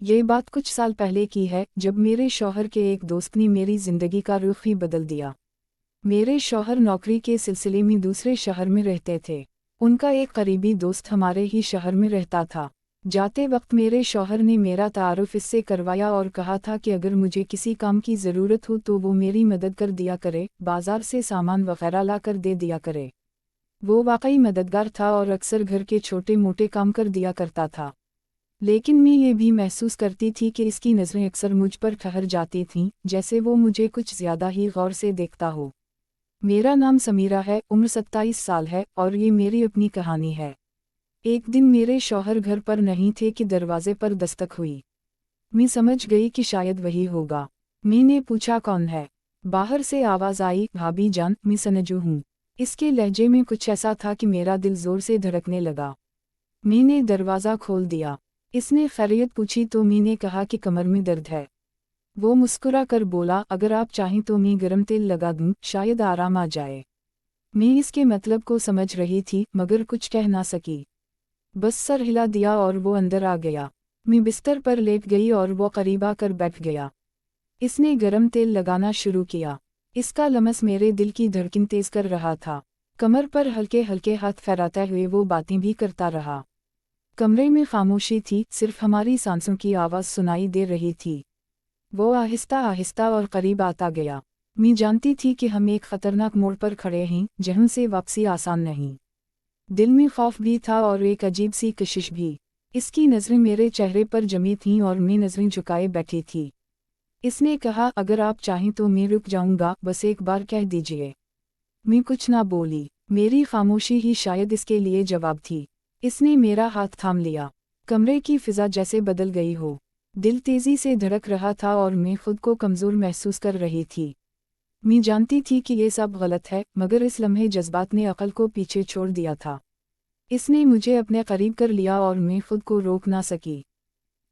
یہ بات کچھ سال پہلے کی ہے جب میرے شوہر کے ایک دوست نے میری زندگی کا رخ ہی بدل دیا۔ میرے شوہر نوکری کے سلسلے میں دوسرے شہر میں رہتے تھے۔ ان کا ایک قریبی دوست ہمارے ہی شہر میں رہتا تھا۔ جاتے وقت میرے شوہر نے میرا تعارف اس سے کروایا اور کہا تھا کہ اگر مجھے کسی کام کی ضرورت ہو تو وہ میری مدد کر دیا کرے، بازار سے سامان وغیرہ لا کر دے دیا کرے۔ وہ واقعی مددگار تھا اور اکثر گھر کے چھوٹے موٹے کام کر دیا کرتا تھا۔ لیکن میں یہ بھی محسوس کرتی تھی کہ اس کی نظریں اکثر مجھ پر ٹھہر جاتی تھیں، جیسے وہ مجھے کچھ زیادہ ہی غور سے دیکھتا ہو۔ میرا نام سمیرہ ہے، عمر 27 سال ہے اور یہ میری اپنی کہانی ہے۔ ایک دن میرے شوہر گھر پر نہیں تھے کہ دروازے پر دستک ہوئی۔ میں سمجھ گئی کہ شاید وہی ہوگا۔ میں نے پوچھا کون ہے؟ باہر سے آواز آئی، بھابی جان، میں سنجو ہوں۔ اس کے لہجے میں کچھ ایسا تھا کہ میرا دل زور سے دھڑکنے لگا۔ میں نے دروازہ کھول دیا۔ اس نے خیریت پوچھی تو میں نے کہا کہ کمر میں درد ہے۔ وہ مسکرا کر بولا، اگر آپ چاہیں تو میں گرم تیل لگا دوں، شاید آرام آ جائے۔ میں اس کے مطلب کو سمجھ رہی تھی مگر کچھ کہہ نہ سکی۔ بس سر ہلا دیا اور وہ اندر آ گیا۔ میں بستر پر لیٹ گئی اور وہ قریب آ کر بیٹھ گیا۔ اس نے گرم تیل لگانا شروع کیا۔ اس کا لمس میرے دل کی دھڑکن تیز کر رہا تھا۔ کمر پر ہلکے ہلکے ہاتھ پھیراتے ہوئے وہ باتیں بھی کرتا رہا۔ کمرے میں خاموشی تھی، صرف ہماری سانسوں کی آواز سنائی دے رہی تھی۔ وہ آہستہ آہستہ اور قریب آتا گیا۔ میں جانتی تھی کہ ہم ایک خطرناک موڑ پر کھڑے ہیں جہاں سے واپسی آسان نہیں۔ دل میں خوف بھی تھا اور ایک عجیب سی کشش بھی۔ اس کی نظریں میرے چہرے پر جمی تھیں اور میں نظریں جھکائے بیٹھی تھی۔ اس نے کہا، اگر آپ چاہیں تو میں رک جاؤں گا، بس ایک بار کہہ دیجئے۔ میں کچھ نہ بولی۔ میری خاموشی ہی شاید اس کے لیے جواب تھی۔ اس نے میرا ہاتھ تھام لیا۔ کمرے کی فضا جیسے بدل گئی ہو۔ دل تیزی سے دھڑک رہا تھا اور میں خود کو کمزور محسوس کر رہی تھی۔ میں جانتی تھی کہ یہ سب غلط ہے، مگر اس لمحے جذبات نے عقل کو پیچھے چھوڑ دیا تھا۔ اس نے مجھے اپنے قریب کر لیا اور میں خود کو روک نہ سکی۔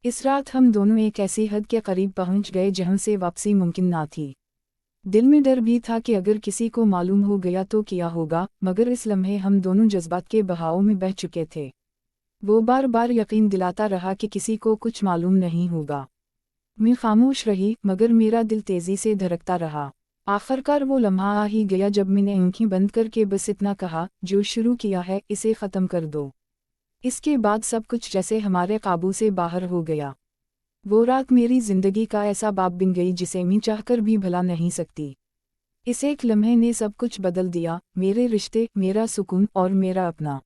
اس رات ہم دونوں ایک ایسی حد کے قریب پہنچ گئے جہاں سے واپسی ممکن نہ تھی۔ دل میں ڈر بھی تھا کہ اگر کسی کو معلوم ہو گیا تو کیا ہوگا، مگر اس لمحے ہم دونوں جذبات کے بہاؤ میں بہہ چکے تھے۔ وہ بار بار یقین دلاتا رہا کہ کسی کو کچھ معلوم نہیں ہوگا۔ میں خاموش رہی مگر میرا دل تیزی سے دھڑکتا رہا۔ آخرکار وہ لمحہ آ ہی گیا جب میں نے آنکھیں بند کر کے بس اتنا کہا، جو شروع کیا ہے اسے ختم کر دو۔ اس کے بعد سب کچھ جیسے ہمارے قابو سے باہر ہو گیا۔ وہ رات میری زندگی کا ایسا باب بن گئی جسے میں چاہ کر بھی بھلا نہیں سکتی۔ اس ایک لمحے نے سب کچھ بدل دیا، میرے رشتے، میرا سکون اور میرا اپنا۔